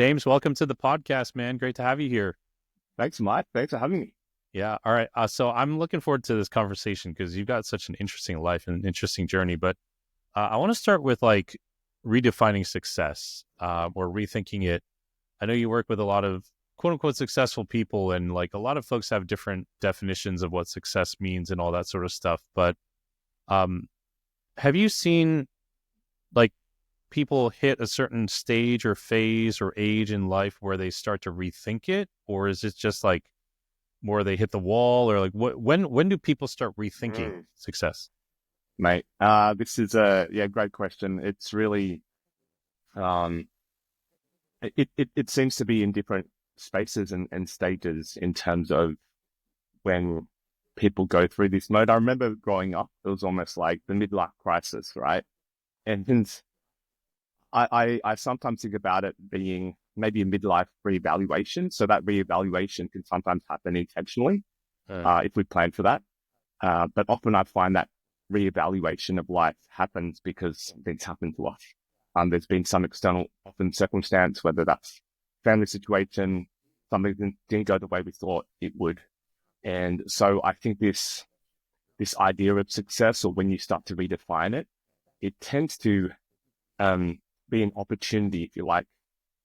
James, welcome to the podcast, man. Great to have you here. Thanks, Mike. Thanks for having me. Yeah. All right. So I'm looking forward to this conversation because you've got such an interesting life and an interesting journey. But I want to start with like redefining success or rethinking it. I know you work with a lot of quote unquote successful people, and like a lot of folks have different definitions of what success means and all that sort of stuff. But um, have you seen like people hit a certain stage or phase or age in life where they start to rethink it, or is it just like more they hit the wall, or like when do people start rethinking Mm. success? Mate, this is great question. It's really, um, it seems to be in different spaces and stages in terms of when people go through this mode. I remember growing up, it was almost like the midlife crisis, right? And I sometimes think about it being maybe a midlife reevaluation. So that reevaluation can sometimes happen intentionally, Uh, if we plan for that. But often I find that reevaluation of life happens because something's happened to us. There's been some external, often circumstance, whether that's family situation, something didn't go the way we thought it would. And so I think this idea of success, or when you start to redefine it, it tends to um, be an opportunity, if you like.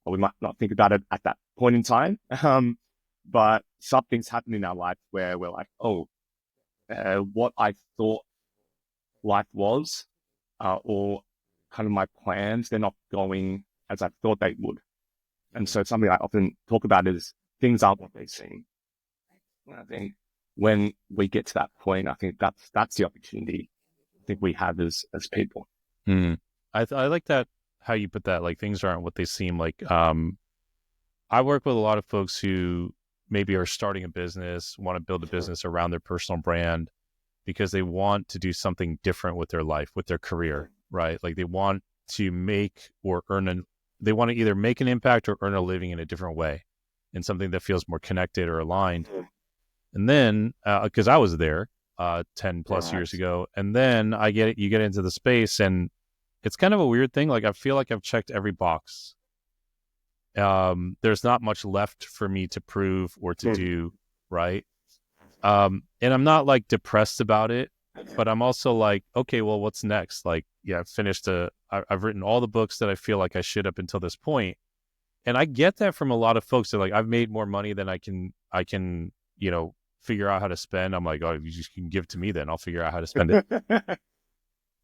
Or we might not think about it at that point in time, but something's happened in our life where we're like, oh, what I thought life was, or kind of my plans, they're not going as I thought they would. And so something I often talk about is things aren't what they seem. And I think when we get to that point, I think that's the opportunity I think we have as people. hmm. I like that how you put that. Like things aren't what they seem. Like I work with a lot of folks who maybe are starting a business, want to build a business around their personal brand because they want to do something different with their life, with their career, right? Like they want to make or earn an, they want to either make an impact or earn a living in a different way, in something that feels more connected or aligned. And then, because I was there 10 plus years Right. ago, and then you get into the space, and it's kind of a weird thing. Like I feel like I've checked every box. There's not much left for me to prove or to do, right? And I'm not like depressed about it, but I'm also like, okay, well, what's next? Like, yeah, I've written all the books that I feel like I should up until this point. And I get that from a lot of folks. They're like, I've made more money than I can, figure out how to spend. I'm like, oh, you just can give it to me then. I'll figure out how to spend it.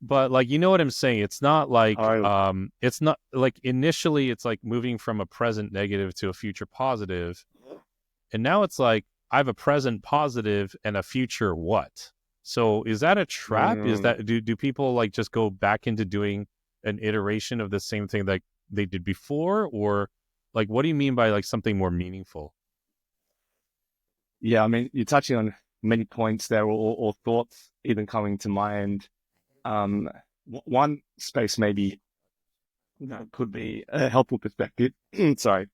But like, you know what I'm saying? I, It's not like initially it's like moving from a present negative to a future positive. And now it's like, I have a present positive and a future what? So is that a trap? Is mm, that, do people like just go back into doing an iteration of the same thing that they did before? Or like, what do you mean by like something more meaningful? yeah, I mean, you're touching on many points there, or thoughts even coming to mind. Um, one space maybe that could be a helpful perspective. Sorry,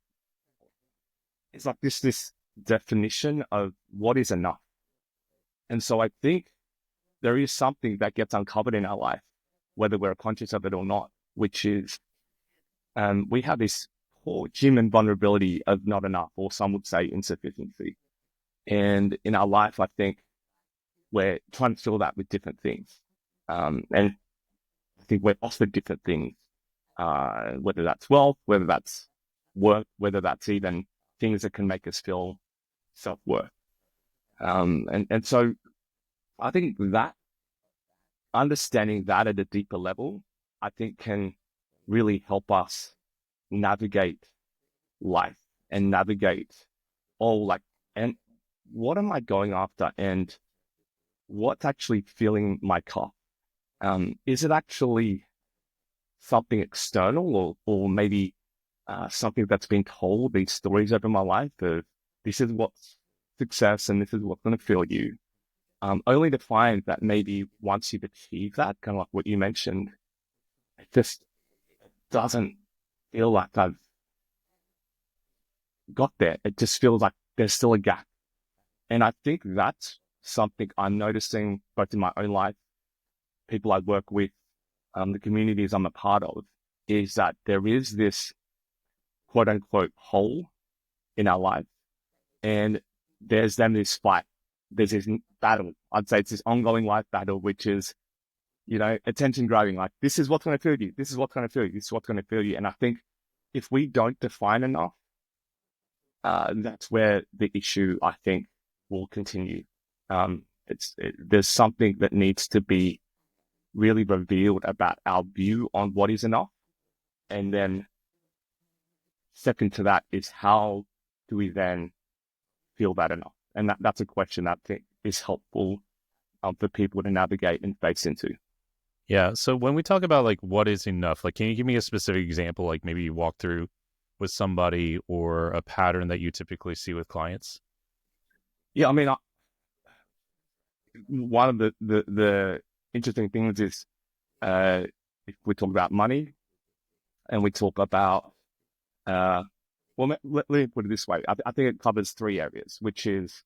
it's like this definition of what is enough. And so I think there is something that gets uncovered in our life, whether we're conscious of it or not, which is we have this core human vulnerability of not enough, or some would say insufficiency. And in our life, I think we're trying to fill that with different things. And I think we're offered different things, whether that's wealth, whether that's work, whether that's even things that can make us feel self-worth. And so I think that understanding that at a deeper level, I think can really help us navigate life and navigate all like, and what am I going after, and what's actually filling my cup? Is it actually something external, or maybe something that's been told, these stories over my life of this is what's success and this is what's going to fill you, only to find that maybe once you've achieved that, kind of like what you mentioned, it just doesn't feel like I've got there. It just feels like there's still a gap. And I think that's something I'm noticing both in my own life, people I work with, the communities I'm a part of, is that there is this quote unquote hole in our life. And there's then this fight. There's this battle. I'd say it's this ongoing life battle, which is, attention grabbing. Like, this is what's going to fill you. This is what's going to fill you. This is what's going to fill you. And I think if we don't define enough, that's where the issue, I think, will continue. There's something that needs to be really revealed about our view on what is enough. And then second to that is, how do we then feel that enough? And that's a question that I think is helpful for people to navigate and face into. Yeah. So when we talk about like what is enough, like, can you give me a specific example? Like maybe you walk through with somebody or a pattern that you typically see with clients? Yeah, I mean, one of the interesting things is, if we talk about money and we talk about, well, let me put it this way. I think it covers three areas, which is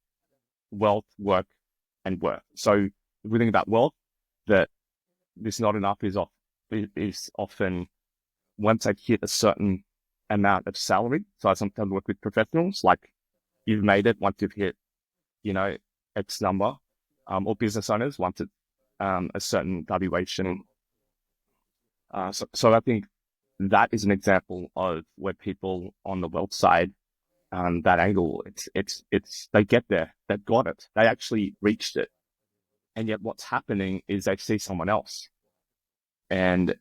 wealth, work, and work. So if we think about wealth, that this not enough is often once they hit a certain amount of salary. So I sometimes work with professionals, like, you've made it once you've hit, X number, or business owners once it's a certain valuation. So I think that is an example of where people on the wealth side, that angle, it's they get there, they've got it, they actually reached it, and yet what's happening is they see someone else, and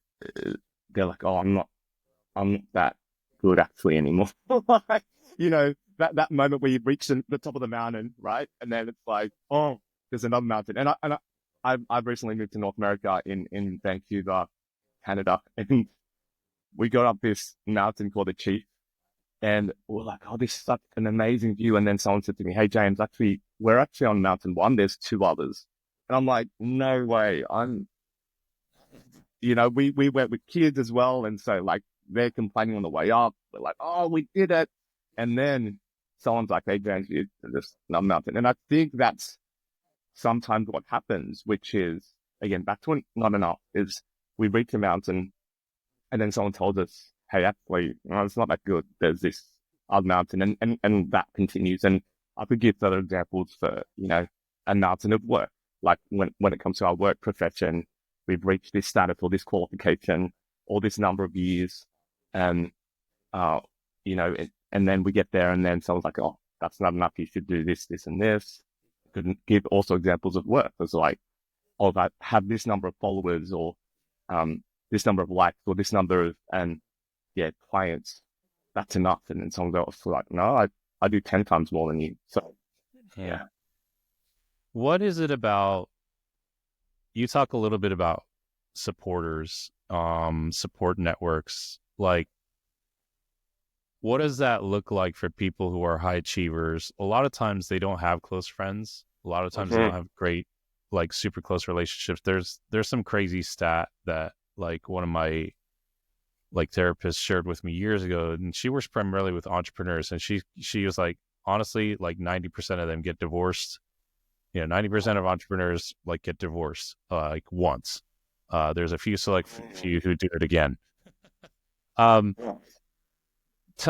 they're like, "Oh, I'm not that good actually anymore." Like, that moment where you've reached the top of the mountain, right? And then it's like, oh, there's another mountain. And I've recently moved to North America in Vancouver, Canada, and we got up this mountain called the Chief, and we're like, oh, this is such an amazing view. And then someone said to me, "Hey, James, we're actually on mountain one. There's two others." And I'm like, no way. We went with kids as well. And so, like, they're complaining on the way up. We're like, oh, we did it. And then someone's like, "Hey, James, you this mountain." And I think that's sometimes what happens, which is, again, back to not enough, is we reach a mountain and then someone tells us, "Hey, actually, it's not that good. There's this other mountain," and that continues. And I could give other examples for, a mountain of work. Like when it comes to our work profession, we've reached this status or this qualification or this number of years, and and then we get there, and then someone's like, "Oh, that's not enough. You should do this, this, and this." Could give also examples of work. It's like, "Oh, I have this number of followers, or this number of likes, or this number of clients. That's enough." And then someone else like, "No, I do 10 times more than you." So yeah. What is it about? You talk a little bit about supporters, support networks. Like, what does that look like for people who are high achievers? A lot of times they don't have close friends. A lot of times they don't have great, like, super close relationships. There's some crazy stat that, like, one of my, like, therapists shared with me years ago, and she works primarily with entrepreneurs, and she was like, honestly, like 90% of them get divorced. 90% of entrepreneurs, like, get divorced like once. There's a few select few who do it again. Tell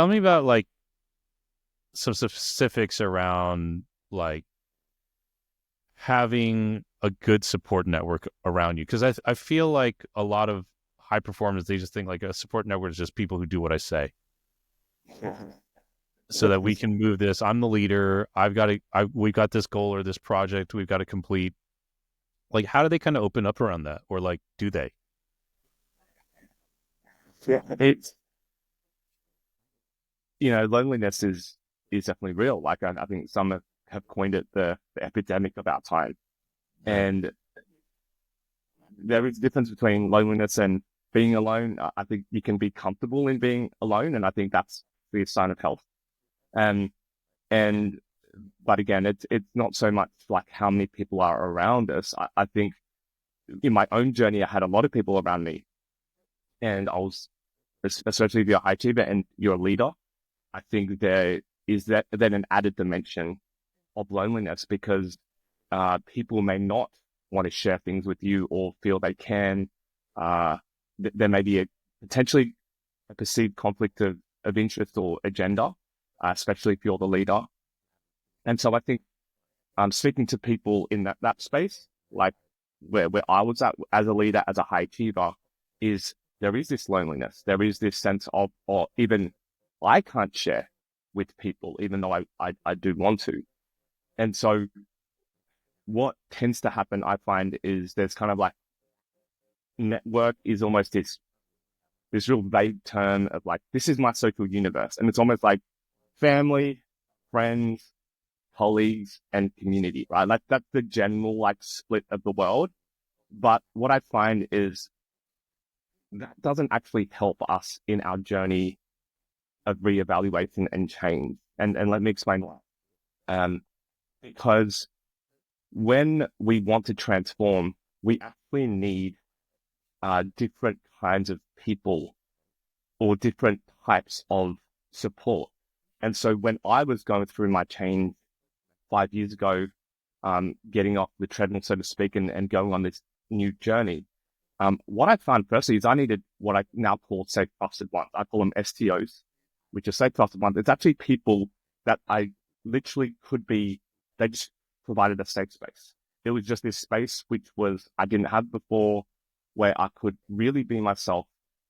me about, like, some specifics around, like, having a good support network around you, because I feel like a lot of high performers, they just think like a support network is just people who do what I say, so that we can move this. I'm the leader. We've got this goal or this project we've got to complete. Like, how do they kind of open up around that, or, like, do they? Yeah, it's loneliness is definitely real. Like, I think some have coined it the epidemic of our time, and there is a difference between loneliness and being alone. I think you can be comfortable in being alone, and I think that's the sign of health. But again, it's not so much like how many people are around us. I think in my own journey, I had a lot of people around me, and I was, especially if you're a high achiever and you're a leader, I think there is that then an added dimension of loneliness, because people may not want to share things with you or feel they can. There may be potentially a perceived conflict of of interest or agenda, especially if you're the leader. And so I think speaking to people in that space, like where I was at as a leader, as a high achiever, is there is this loneliness. There is this sense of, or even I can't share with people, even though I do want to. And so what tends to happen, I find, is there's kind of like network is almost this real vague term of like, this is my social universe. And it's almost like family, friends, colleagues, and community, right? Like that's the general like split of the world. But what I find is that doesn't actually help us in our journey of reevaluation and change. And let me explain why. Because when we want to transform, we actually need different kinds of people or different types of support. And so when I was going through my change 5 years ago, getting off the treadmill, so to speak, and going on this new journey, what I found firstly is I needed what I now call safe trusted ones. I call them STOs, which are safe trusted ones. It's actually people that I literally could be, they just provided a safe space. It was just this space which was I didn't have before, where I could really be myself,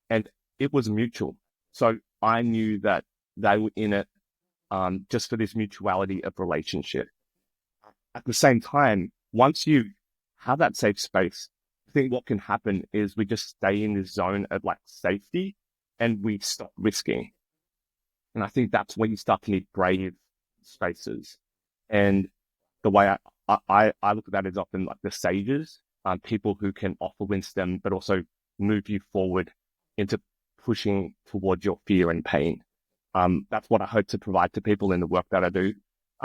and it was mutual. So I knew that they were in it just for this mutuality of relationship. At the same time, once you have that safe space, I think what can happen is we just stay in this zone of like safety and we stop risking. And I think that's when you start to need brave spaces. And the way I look at that is often like the sages, people who can offer wisdom, but also move you forward into pushing towards your fear and pain. That's what I hope to provide to people in the work that I do.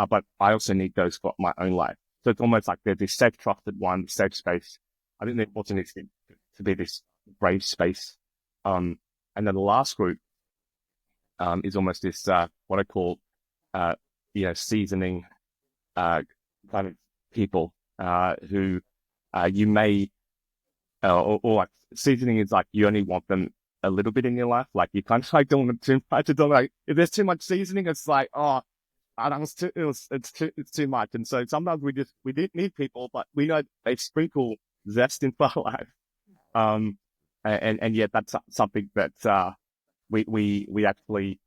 But I also need those for my own life. So it's almost like there's this safe, trusted one, safe space. I think there also needs to be this brave space. And then the last group is almost this, what I call, seasoning kind of people who you may, or like seasoning is like you only want them a little bit in your life. Like you kind of like don't want them too much. Like if there's too much seasoning, it's like, oh, it's too much. And so sometimes we didn't need people, but we know they sprinkle zest into our life. And yet that's something that we actually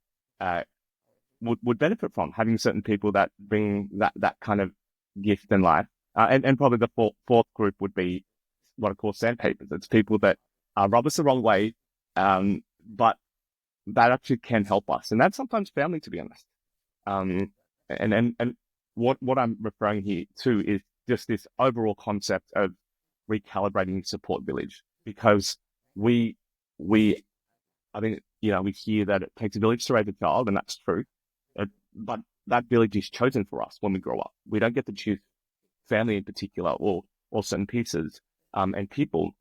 would benefit from, having certain people that bring that kind of gift in life. And probably the fourth group would be what I call sandpapers. It's people that rub us the wrong way, but that actually can help us. And that's sometimes family, to be honest. And what I'm referring here to is just this overall concept of recalibrating support village, because we I think, we hear that it takes a village to raise a child, and that's true. But that village is chosen for us when we grow up. We don't get to choose family in particular or certain pieces and people.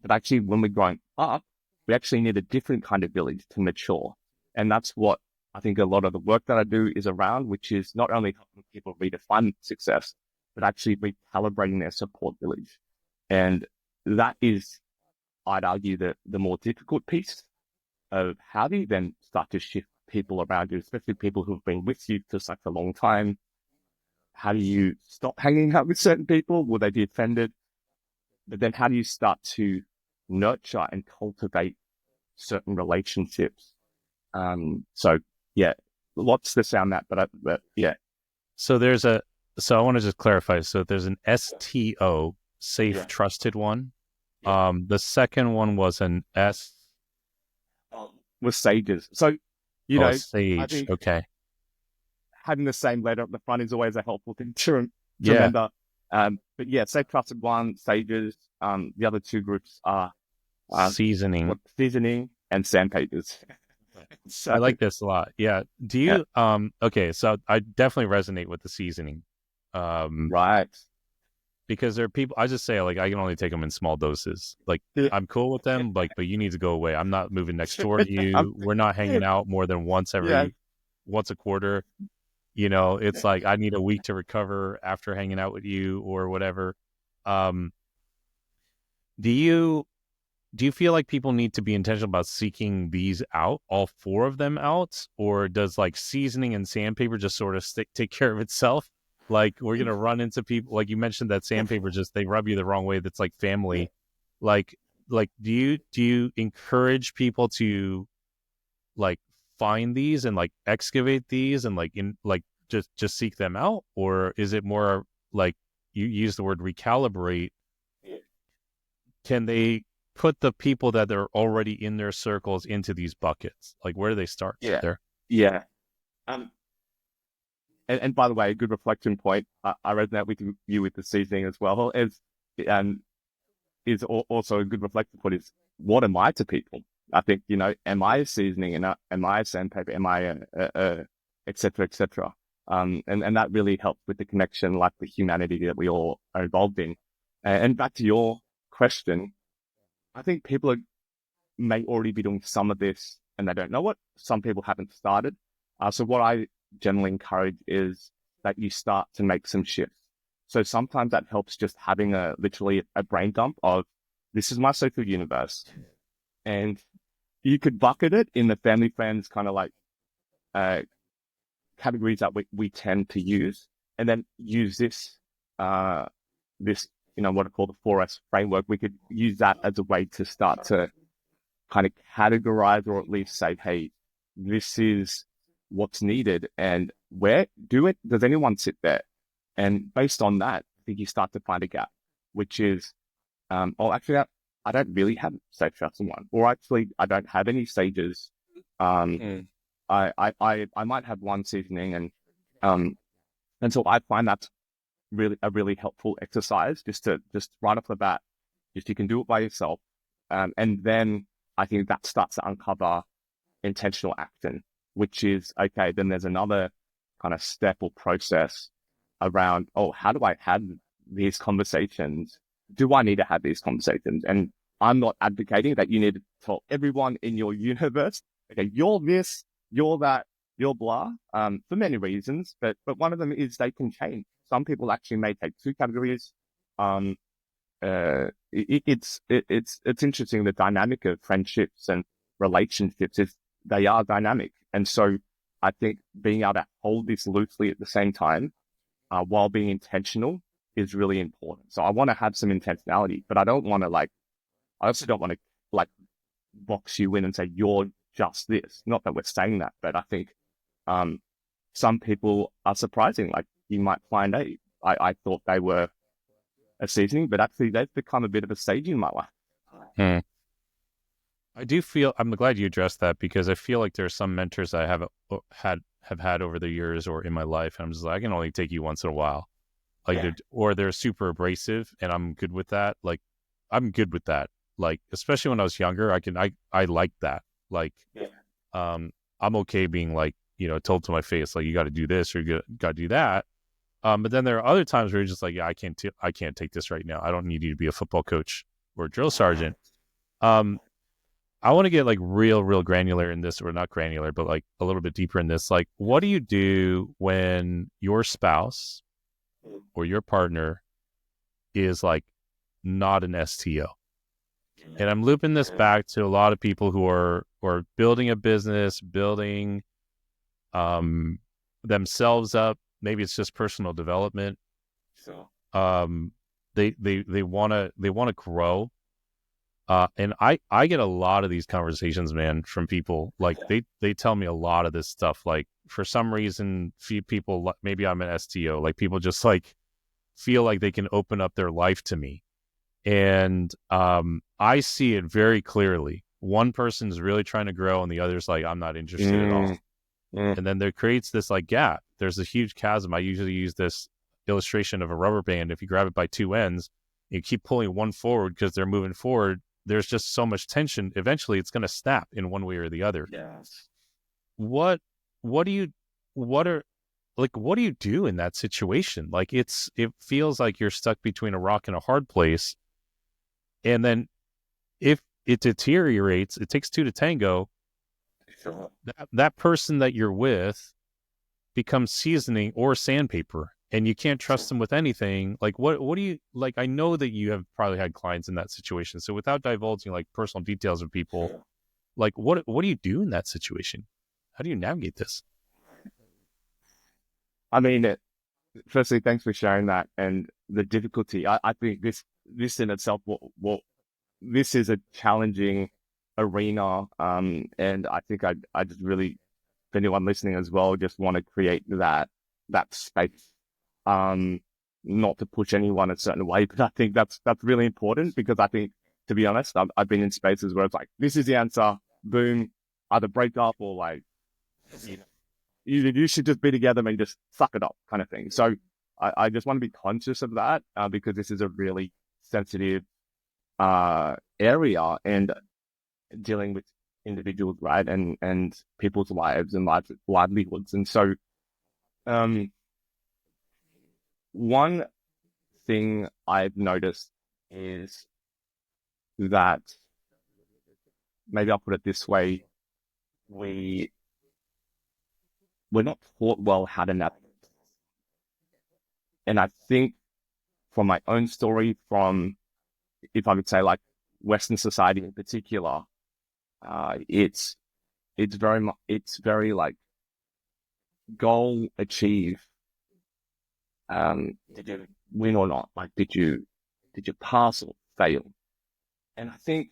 But actually, when we're growing up, we actually need a different kind of village to mature. And that's what I think a lot of the work that I do is around, which is not only helping people redefine success, but actually recalibrating their support village. And that is, I'd argue, the more difficult piece of how do you then start to shift people around you, especially people who've been with you for such a long time. How do you stop hanging out with certain people? Will they be offended? But then how do you start to nurture and cultivate certain relationships? So yeah, lots to sound that, but yeah. So so I want to just clarify. So there's an STO, safe, trusted one. Yeah. The second one was an S. With sages. So, Sage. I think Okay. having the same letter at the front is always a helpful thing to Yeah. remember. But yeah, safe trusted one, sages. The other two groups are seasoning and sandpapers. So, I like this a lot. Yeah. Do you okay, so I definitely resonate with the seasoning. Right. Because there are people, I just say, like, I can only take them in small doses. Like, I'm cool with them, like, but you need to go away. I'm not moving next door to you. We're not hanging out more than once a quarter. It's like I need a week to recover after hanging out with you or whatever. Do do you feel like people need to be intentional about seeking these out, all four of them out, or does like seasoning and sandpaper just sort of take care of itself? Like we're gonna run into people, like you mentioned that sandpaper just they rub you the wrong way. That's like family. Like do you encourage people to like find these and like excavate these and like in like just seek them out, or is it more like you use the word recalibrate? Can they put the people that are already in their circles into these buckets? Like, where do they start Yeah. there? Yeah. Um, and by the way, a good reflection point. I resonate with you with the seasoning as well. As um, also a good reflection point is what am I to people? I think, am I a seasoning and am I a sandpaper? Am I et cetera, et cetera. And that really helps with the connection, like the humanity that we all are involved in. And back to your question, I think people may already be doing some of this and they don't know it. Some people haven't started. So what I generally encourage is that you start to make some shifts. So sometimes that helps just having literally a brain dump of this is my social universe. And you could bucket it in the family friends kind of like categories that we tend to use, and then use this what I call the 4S framework. We could use that as a way to start to kind of categorize or at least say, hey, this is what's needed and where does anyone sit there? And based on that, I think you start to find a gap, which is, actually, I don't really have sage just one, or actually, I don't have any sages. I might have one seasoning, and so I find that's really a really helpful exercise just right off the bat. Just you can do it by yourself, and then I think that starts to uncover intentional action, which is okay. Then there's another kind of step or process around, how do I have these conversations? Do I need to have these conversations? And I'm not advocating that you need to tell everyone in your universe, okay, you're this, you're that, you're blah, for many reasons, but one of them is they can change. Some people actually may take two categories. It's interesting, the dynamic of friendships and relationships is they are dynamic. And so I think being able to hold this loosely at the same time, while being intentional is really important. So I want to have some intentionality, but I also don't want to like box you in and say, you're just this. Not that we're saying that, but I think, some people are surprising. Like you might find, hey, I thought they were a seasoning, but actually they've become a bit of a sage in my life. Hmm. I'm glad you addressed that, because I feel like there's some mentors I have had over the years or in my life. And I'm just like, I can only take you once in a while. Like, or they're super abrasive and I'm good with that. Like, I'm good with that. Like, especially when I was younger, I like that. Like, I'm okay being like, told to my face, like, you got to do this or you got to do that. But then there are other times where you're just like, yeah, I can't take this right now. I don't need you to be a football coach or a drill sergeant. I want to get like real granular in this, or not granular, but like a little bit deeper in this. Like, what do you do when your spouse or your partner is like not an STO? And I'm looping this back to a lot of people who are building a business, building themselves up. Maybe it's just personal development. So They want to grow. And I get a lot of these conversations, man, from people. Like they tell me a lot of this stuff. Like, for some reason, few people, maybe I'm an STO, like people just like feel like they can open up their life to me. And I see it very clearly. One person's really trying to grow and the other's like, I'm not interested at all. And then there creates this like gap. There's a huge chasm. I usually use this illustration of a rubber band. If you grab it by two ends, you keep pulling one forward because they're moving forward. There's just so much tension. Eventually it's going to snap in one way or the other. Yes. What do you do in that situation? Like, it feels like you're stuck between a rock and a hard place. And then if it deteriorates, it takes two to tango. That person that you're with becomes seasoning or sandpaper. and you can't trust them with anything. Like, what do you like? I know that you have probably had clients in that situation. So without divulging like personal details of people, like what do you do in that situation? How do you navigate this? I mean, firstly, thanks for sharing that and the difficulty. I think this in itself, this is a challenging arena. And I think I just really, for anyone listening as well, just want to create that space. Um, Not to push anyone a certain way, but I think that's really important because I think, to be honest, I've been in spaces where it's like, this is the answer, boom, either break up or like, you know, you should just be together and just suck it up kind of thing. So I just want to be conscious of that because this is a really sensitive area and dealing with individuals, right? And people's lives and livelihoods. And so um, one thing I've noticed is that maybe I'll put it this way, we we're not taught well how to navigate. And I think from my own story, from if I would say like Western society in particular, it's it's very like goal achieve. Did you win or not? Like, did you pass or fail? And I think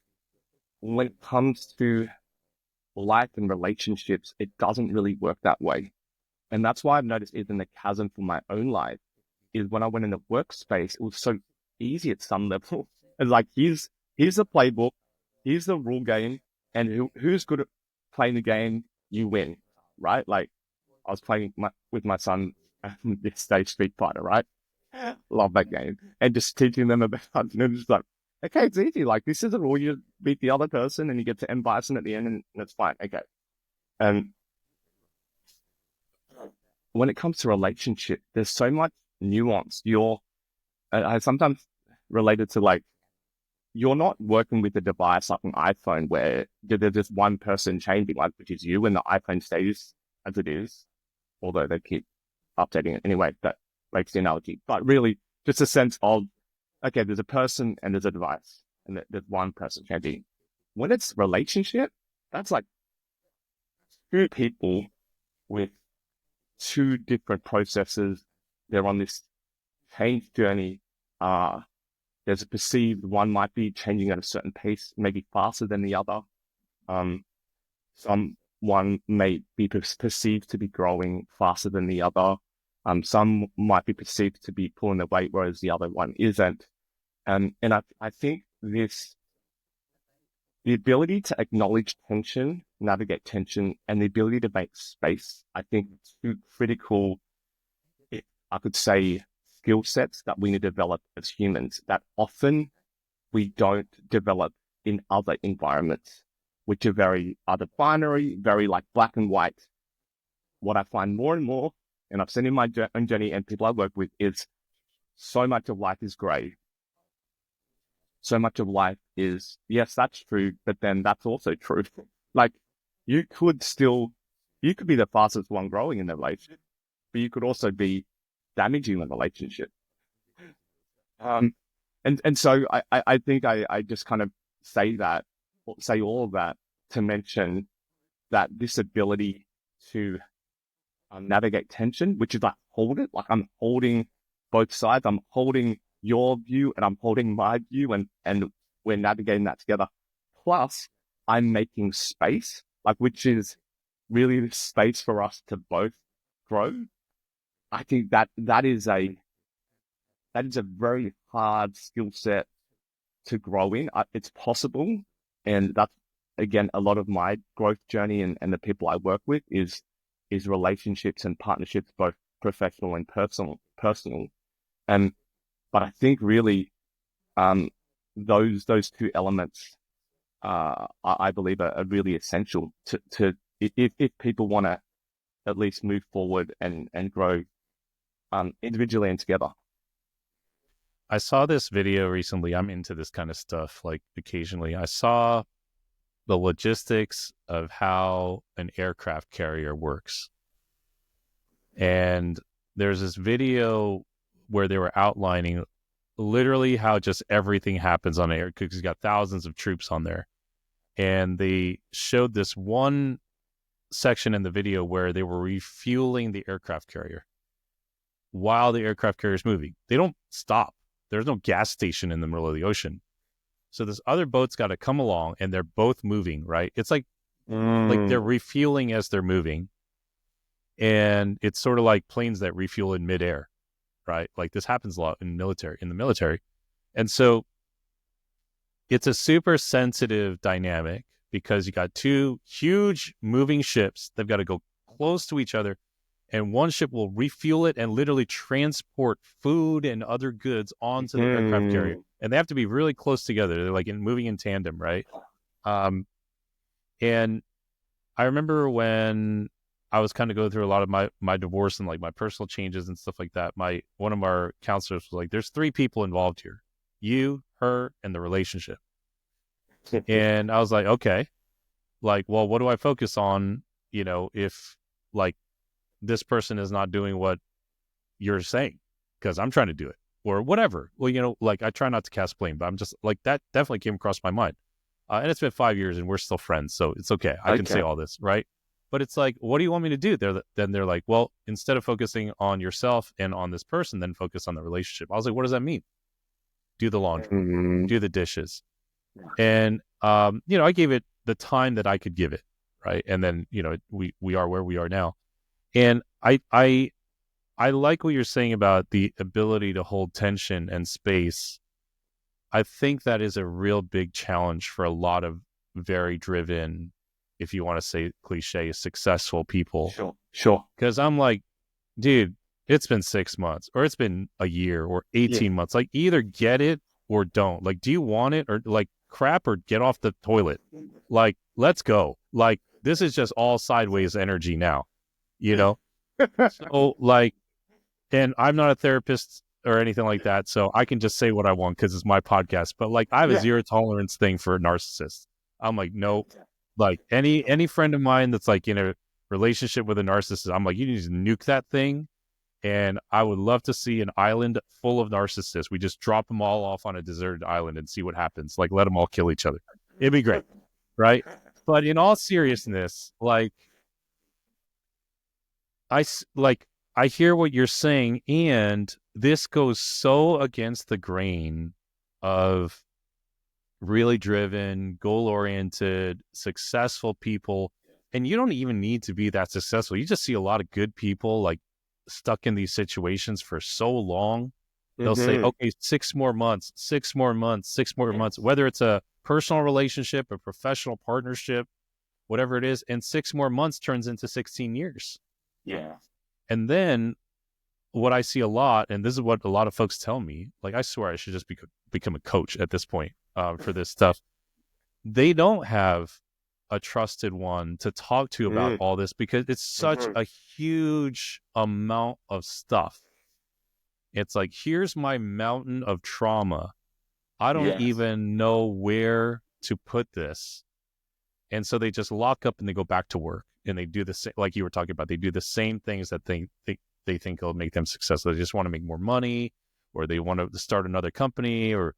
when it comes to life and relationships, it doesn't really work that way. And that's why I've noticed even the chasm for my own life is when I went in the workspace, it was so easy at some level. It's like, here's the playbook, here's the rule game, and who's good at playing the game, you win, right? Like, I was playing with my son this stage Street Fighter, right? Love that game. And just teaching them about it. And it's like, okay, it's easy. Like, this is a rule. You beat the other person and you get to end bison at the end and it's fine. Okay. And when it comes to relationship, there's so much nuance. I sometimes related to like, you're not working with a device like an iPhone where there's just one person changing, like, which is you, and the iPhone stays as it is, although they keep updating it anyway. That makes the analogy. But really, just a sense of, okay, there's a person and there's a device, and there's one person changing. When it's relationship, that's like two people with two different processes. They're on this change journey. There's a perceived one might be changing at a certain pace, maybe faster than the other. Someone may be perceived to be growing faster than the other. Some might be perceived to be pulling their weight, whereas the other one isn't. And I think the ability to acknowledge tension, navigate tension, and the ability to make space, I think two critical, I could say, skill sets that we need to develop as humans that often we don't develop in other environments, which are very other binary, very like black and white. What I find more and more, and I've seen in my own journey and people I work with, is so much of life is gray. So much of life is, yes, that's true, but then that's also true. Like, you could be the fastest one growing in the relationship, but you could also be damaging the relationship. And so I think I just kind of say all of that to mention that this ability to navigate tension, which is like hold it, like I'm holding both sides, I'm holding your view and I'm holding my view, and we're navigating that together. Plus, I'm making space, like, which is really the space for us to both grow. I think that is a very hard skill set to grow in. It's possible. And that's, again, a lot of my growth journey and the people I work with is relationships and partnerships, both professional and personal. And, but I think really, those two elements, I believe are really essential to if people want to at least move forward and grow, individually and together. I saw this video recently. I'm into this kind of stuff, like occasionally. I saw the logistics of how an aircraft carrier works. And there's this video where they were outlining literally how just everything happens on air because you got thousands of troops on there. And they showed this one section in the video where they were refueling the aircraft carrier while the aircraft carrier is moving. They don't stop. There's no gas station in the middle of the ocean. So this other boat's got to come along and they're both moving, right? It's like they're refueling as they're moving. And it's sort of like planes that refuel in midair, right? Like this happens a lot in the military. And so it's a super sensitive dynamic because you got two huge moving ships. They've got to go close to each other, and one ship will refuel it and literally transport food and other goods onto the aircraft carrier. And they have to be really close together. They're like moving in tandem, right? And I remember when I was kind of going through a lot of my divorce and like my personal changes and stuff like that. One of our counselors was like, "There's three people involved here: you, her, and the relationship." And I was like, "Okay, like, well, what do I focus on? If like this person is not doing what you're saying, because I'm trying to do it or whatever." Well, like I try not to cast blame, but I'm just like that definitely came across my mind. And it's been 5 years and we're still friends, so it's okay. I can say all this, right? But it's like, what do you want me to do? Then they're like, well, instead of focusing on yourself and on this person, then focus on the relationship. I was like, what does that mean? Do the laundry, do the dishes. And, I gave it the time that I could give it. Right. And then, we are where we are now. And I like what you're saying about the ability to hold tension and space. I think that is a real big challenge for a lot of very driven, if you want to say cliche, successful people. Sure. Because I'm like, dude, it's been 6 months or it's been a year or 18 months. Like either get it or don't. Like, do you want it or like crap or get off the toilet? Like, let's go. Like, this is just all sideways energy now, So like, and I'm not a therapist or anything like that, so I can just say what I want because it's my podcast. But like, I have a zero tolerance thing for narcissists. I'm like, nope. Like any friend of mine that's like in a relationship with a narcissist, I'm like, you need to nuke that thing. And I would love to see an island full of narcissists. We just drop them all off on a deserted island and see what happens. Like, let them all kill each other. It'd be great, right? But in all seriousness, like, I hear what you're saying, and this goes so against the grain of really driven, goal-oriented, successful people. And you don't even need to be that successful. You just see a lot of good people like stuck in these situations for so long. They'll say, okay, 6 more months, 6 more months, 6 more months, whether it's a personal relationship, a professional partnership, whatever it is. And 6 more months turns into 16 years. Yeah. And then what I see a lot, and this is what a lot of folks tell me, like, I swear I should just become a coach at this point for this stuff. They don't have a trusted one to talk to about all this because it's such a huge amount of stuff. It's like, here's my mountain of trauma. I don't even know where to put this. And so they just lock up and they go back to work and they do the same, like you were talking about, they do the same things that they think will make them successful. They just want to make more money, or they want to start another company, or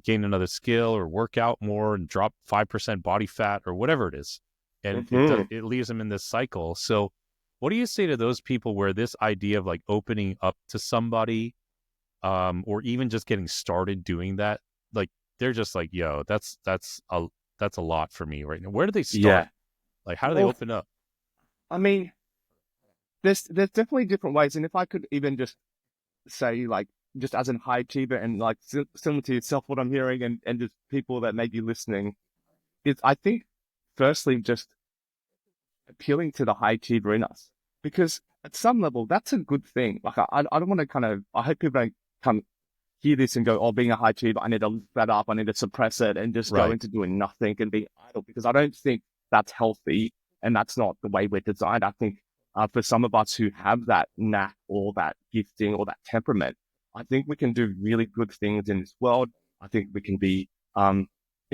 gain another skill, or work out more and drop 5% body fat, or whatever it is. And it leaves them in this cycle. So what do you say to those people where this idea of like opening up to somebody, or even just getting started doing that, like they're just like, yo, that's a lot for me right now. Where do they start? Like, how do they open up? I mean, there's definitely different ways. And if I could even just say, like, just as an high achiever and like similar to yourself, what I'm hearing and just people that may be listening, is I think firstly, just appealing to the high achiever in us, because at some level, that's a good thing. Like, I don't want to I hope people don't come hear this and go, oh, being a high achiever, I need to lift that up. I need to suppress it and just go into doing nothing and be idle, because I don't think that's healthy. And that's not the way we're designed. I think for some of us who have that knack or that gifting or that temperament, I think we can do really good things in this world. I think we can be, in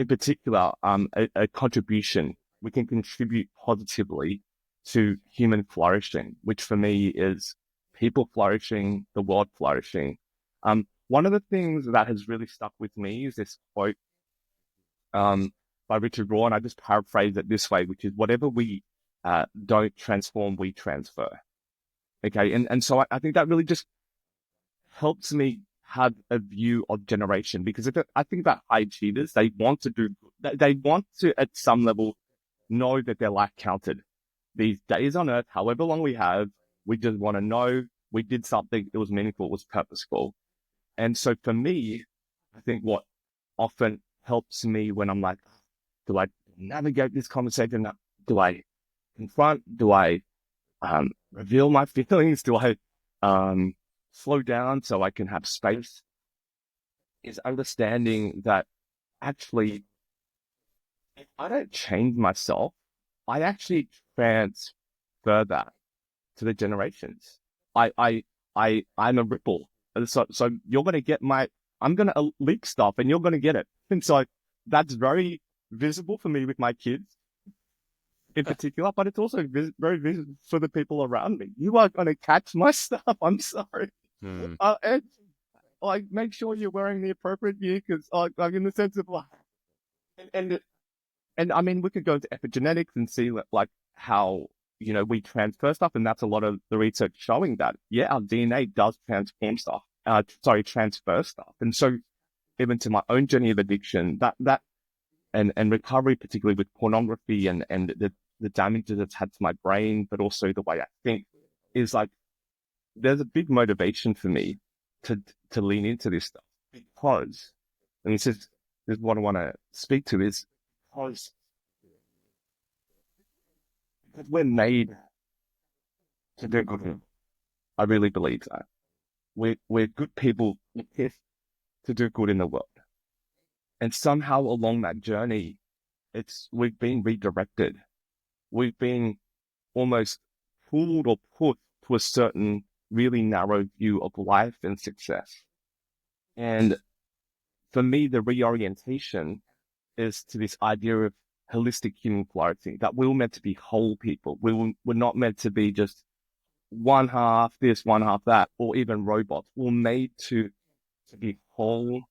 particular, a contribution. We can contribute positively to human flourishing, which for me is people flourishing, the world flourishing. One of the things that has really stuck with me is this quote by Richard Raw, and I just paraphrase it this way, which is whatever we don't transform, we transfer. Okay, and so I think that really just helps me have a view of generation, because I think that high achievers, they want to do good. They want to, at some level, know that their life counted. These days on earth, however long we have, we just want to know we did something that was meaningful, was purposeful. And so for me, I think what often helps me when I'm like, do I navigate this conversation? Do I confront? Do I reveal my feelings? Do I slow down so I can have space? Is understanding that actually, if I don't change myself, I actually transfer that to the generations. I'm a ripple. And so you're going to get I'm going to leak stuff and you're going to get it. And so that's very visible for me with my kids in particular, but it's also very visible for the people around me. You are going to catch my stuff. I'm sorry. And like, make sure you're wearing the appropriate gear, because like in the sense of like, and I mean, we could go into epigenetics and see like how, we transfer stuff. And that's a lot of the research showing that, yeah, our DNA does transfer stuff. And so even to my own journey of addiction, that and recovery, particularly with pornography and the damage that it's had to my brain, but also the way I think, is like, there's a big motivation for me to lean into this stuff, because, and this is what I want to speak to, is because we're made to do good. I really believe that. We're good people to do good in the world. And somehow along that journey, we've been redirected. We've been almost pulled or put to a certain really narrow view of life and success. And for me, the reorientation is to this idea of holistic human flourishing, that we were meant to be whole people. We're not meant to be just one half this, one half that, or even robots. We're made to be whole,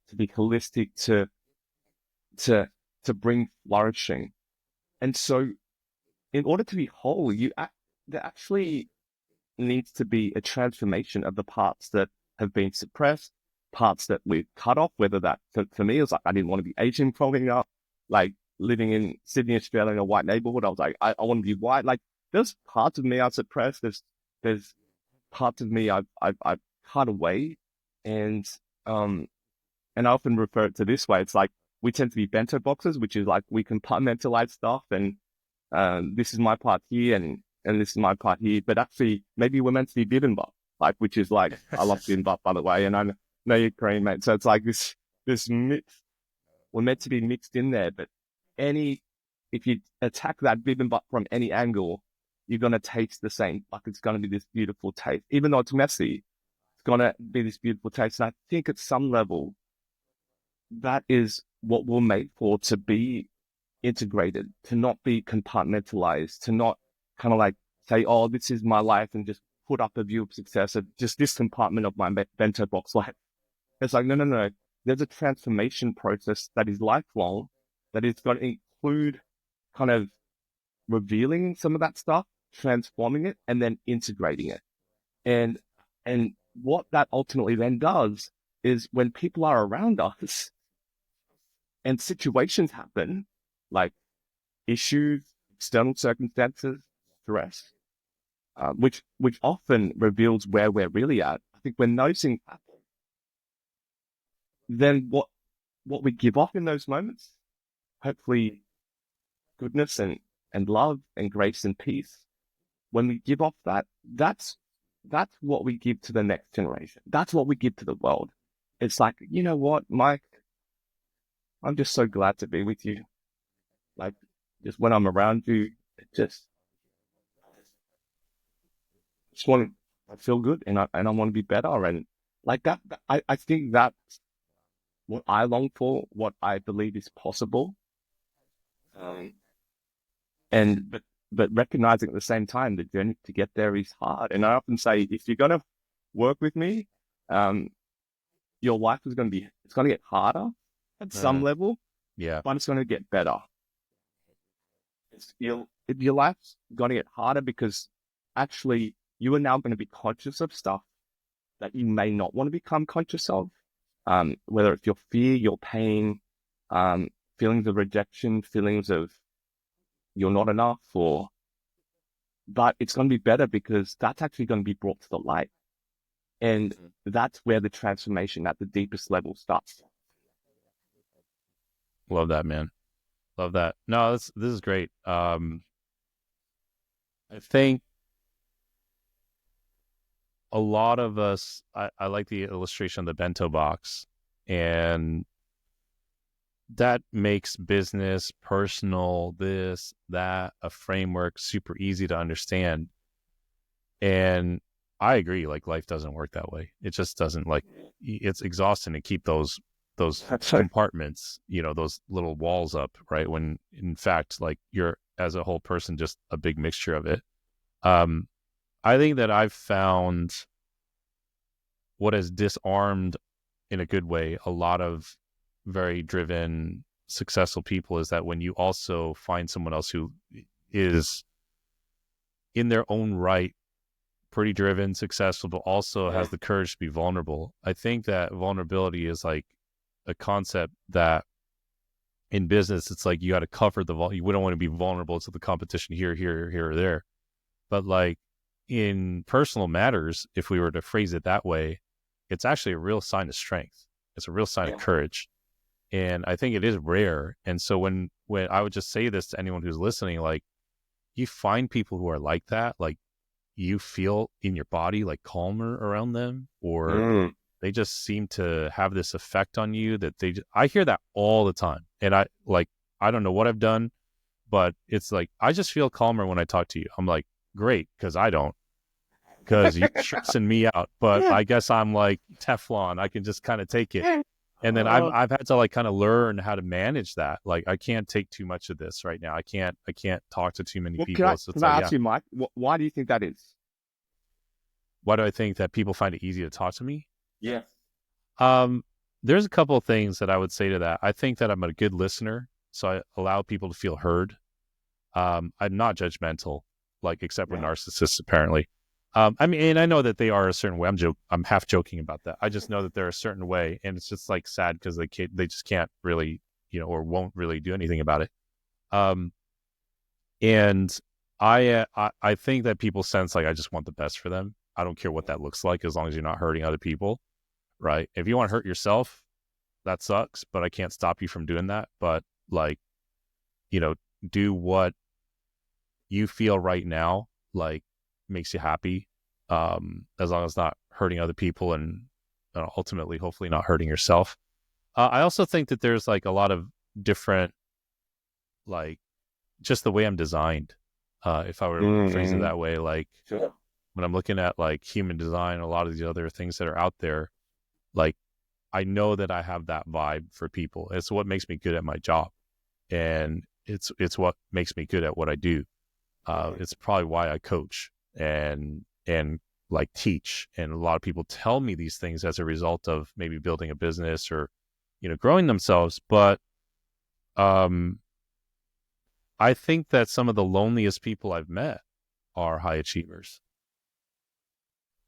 to be holistic, to bring flourishing. And so in order to be whole, there actually needs to be a transformation of the parts that have been suppressed, parts that we've cut off, whether that, for me, it was like, I didn't want to be Asian growing up, like living in Sydney, Australia, in a white neighborhood. I was like, I want to be white. Like, there's parts of me I suppressed. There's parts of me I've cut away. And I often refer to it this way. It's like, we tend to be bento boxes, which is like, we compartmentalize stuff, and this is my part here, and this is my part here. But actually, maybe we're meant to be bibimbap, like, which is like, I love bibimbap, by the way, and I know you're Korean, mate. So it's like this mix. We're meant to be mixed in there, but if you attack that bibimbap from any angle, you're going to taste the same. Like, it's going to be this beautiful taste. Even though it's messy, it's going to be this beautiful taste. And I think at some level, that is what we're made for, to be integrated, to not be compartmentalized, to not kind of like say, oh, this is my life, and just put up a view of success of just this compartment of my bento box life. It's like, no. There's a transformation process that is lifelong, that is going to include kind of revealing some of that stuff, transforming it, and then integrating it. And what that ultimately then does is, when people are around us and situations happen, like issues, external circumstances, stress, which often reveals where we're really at. I think when those things happen, then what we give off in those moments, hopefully goodness and love and grace and peace, when we give off that's what we give to the next generation. That's what we give to the world. It's like, you know what, Mike, I'm just so glad to be with you. Like, just when I'm around you, it just want to feel good, and I want to be better. And like that, I think that's what I long for, what I believe is possible. But but recognizing at the same time the journey to get there is hard. And I often say, if you're going to work with me, um, your life is going to be, it's going to get harder at some Mm, level, yeah. but it's going to get better. Your life's going to get harder because actually you are now going to be conscious of stuff that you may not want to become conscious of, whether it's your fear, your pain, um, feelings of rejection, feelings of you're not enough, but it's going to be better because that's actually going to be brought to the light. And that's where the transformation at the deepest level starts. Love that, man. Love that. No, this is great. I think a lot of us, I like the illustration of the bento box, and that makes business, personal, this, that, a framework super easy to understand. And I agree, like life doesn't work that way. It just doesn't. Like it's exhausting to keep those That's so compartments, those little walls up, right? When in fact, like you're as a whole person, just a big mixture of it. Um, I think that I've found what has disarmed in a good way a lot of very driven, successful people is that when you also find someone else who is in their own right pretty driven, successful, but also has the courage to be vulnerable. I think that vulnerability is like a concept that in business, it's like you got to cover we don't want to be vulnerable to the competition here, or there. But like in personal matters, if we were to phrase it that way, it's actually a real sign of strength. It's a real sign of courage. And I think it is rare. And so when I would just say this to anyone who's listening, like you find people who are like that, like you feel in your body like calmer around them, or they just seem to have this effect on you that I hear that all the time. And I don't know what I've done, but it's like, I just feel calmer when I talk to you. I'm like, great. Cause I don't, cause you're stressing me out, but I guess I'm like Teflon. I can just kind of take it. And then I've had to like kind of learn how to manage that. Like I can't take too much of this right now. I can't talk to too many Well, people. So it's can I like, ask you, Mike, why do you think that is? why do I think that people find it easy to talk to me? Yeah. Um, there's a couple of things that I would say to that. I think that I'm a good listener, so I allow people to feel heard. I'm not judgmental, like except with narcissists, apparently. I mean, and I know that they are a certain way. I'm half joking about that. I just know that they're a certain way, and it's just like sad because they just can't really, or won't really do anything about it. Um, and I think that people sense like I just want the best for them. I don't care what that looks like as long as you're not hurting other people, right? If you want to hurt yourself, that sucks, but I can't stop you from doing that. But like, do what you feel right now, like makes you happy, as long as it's not hurting other people and ultimately, hopefully not hurting yourself. I also think that there's like a lot of different, like just the way I'm designed. If I were to phrase it that way, like when I'm looking at like human design, a lot of the other things that are out there, like I know that I have that vibe for people. It's what makes me good at my job, and it's what makes me good at what I do. It's probably why I coach and like teach, and a lot of people tell me these things as a result of maybe building a business or growing themselves. But I think that some of the loneliest people I've met are high achievers.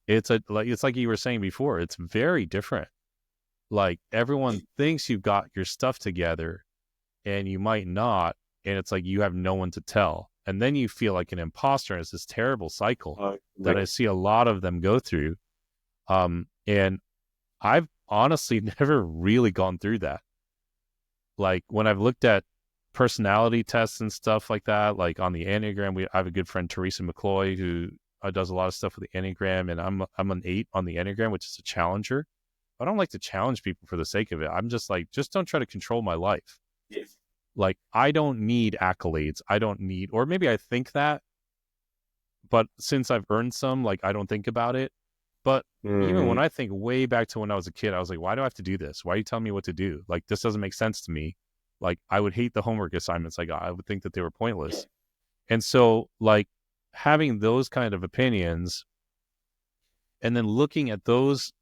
It's like you were saying before, it's very different. Like everyone thinks you've got your stuff together and you might not, and it's like you have no one to tell. And then you feel like an imposter, and it's this terrible cycle that I see a lot of them go through. And I've honestly never really gone through that. Like when I've looked at personality tests and stuff like that, like on the Enneagram, I have a good friend, Teresa McCloy, who does a lot of stuff with the Enneagram, and I'm an 8 on the Enneagram, which is a challenger. I don't like to challenge people for the sake of it. I'm just like, just don't try to control my life. Yes. Like, I don't need accolades. I don't need, or maybe I think that, but since I've earned some, like, I don't think about it. But even when I think way back to when I was a kid, I was like, why do I have to do this? Why are you telling me what to do? Like, this doesn't make sense to me. Like, I would hate the homework assignments I got. I would think that they were pointless. And so like having those kind of opinions and then looking at those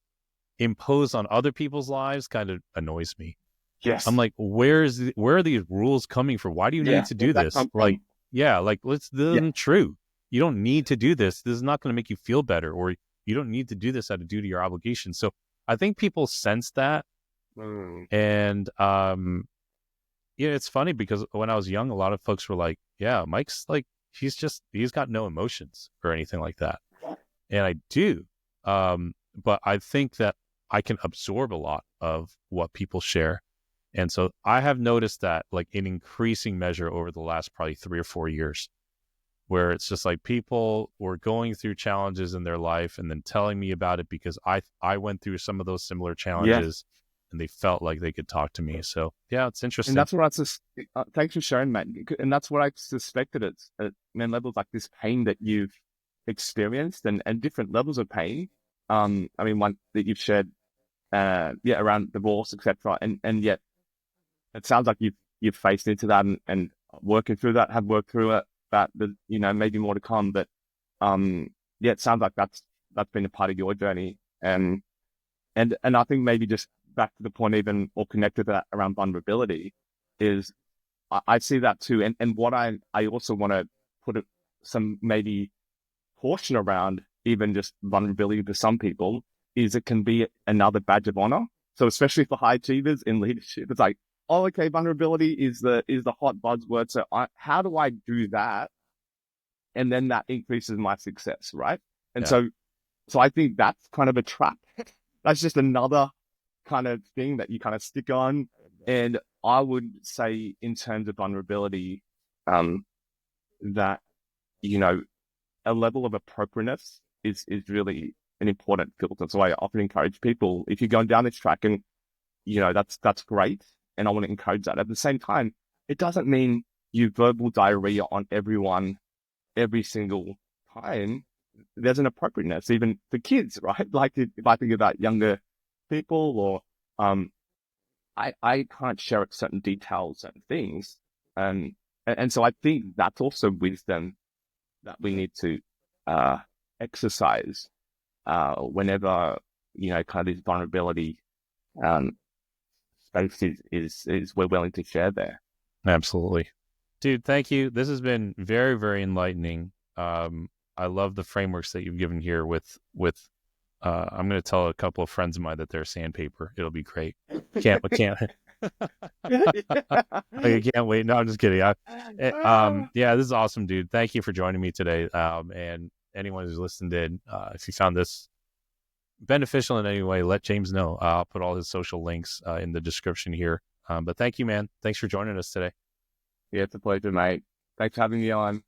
imposed on other people's lives kind of annoys me. I'm Yes. like, where are these rules coming from? Why do you need Yeah. to Where do did that this? come Like, from? yeah, like this Yeah. isn't true. You don't need to do this. This is not going to make you feel better, or you don't need to do this out of duty or obligation. So I think people sense that, Mm. and yeah, it's funny because when I was young, a lot of folks were like, "Yeah, Mike's like he's got no emotions or anything like that," and I do. But I think that I can absorb a lot of what people share. And so I have noticed that like in increasing measure over the last probably 3 or 4 years, where it's just like people were going through challenges in their life and then telling me about it because I went through some of those similar Yes. challenges and they felt like they could talk to me. So yeah, it's And interesting. that's what thanks for sharing, man. And that's what I suspected. It's at levels like this pain that you've experienced and different levels of pain. I mean, one that you've shared, yeah, around divorce, etc. And yet it sounds like you've faced into that and working through that, have worked through it. That, you know, maybe more to come. But yeah, it sounds like that's been a part of your journey. And I think maybe just back to the point, even or connected to that around vulnerability, is I see that too. And what I also want to put some maybe caution around even just vulnerability to some people is it can be another badge of honor. So especially for high achievers in leadership, it's like, oh, okay, vulnerability is the hot buzzword. So how do I do that? And then that increases my success, right? And Yeah, so I think that's kind of a trap. That's just another kind of thing that you kind of stick on. And I would say in terms of vulnerability, um, that, you know, a level of appropriateness is really an important filter. So I often encourage people, if you're going down this track and, you know, that's great. And I want to encourage that. At the same time, it doesn't mean you verbal diarrhea on everyone every single time. There's an appropriateness, even for kids, right? Like if I think about younger people or, I can't share certain details and things. And so I think that's also wisdom that we need to uh, exercise whenever, you know, kind of this vulnerability um, space is we're willing to share there. absolutely. Dude, thank you. This has been very, very enlightening. I love the frameworks that you've given here with I'm going to tell a couple of friends of mine that they're sandpaper. It'll be great. Can't I can't wait. No, I'm just kidding. Yeah, this is awesome, dude. Thank you for joining me today. And anyone who's listened in, if you found this beneficial in any way, let James know. I'll put all his social links in the description here. But thank you, man. Thanks for joining us today. Yeah, it's a pleasure, mate. Thanks for having me on.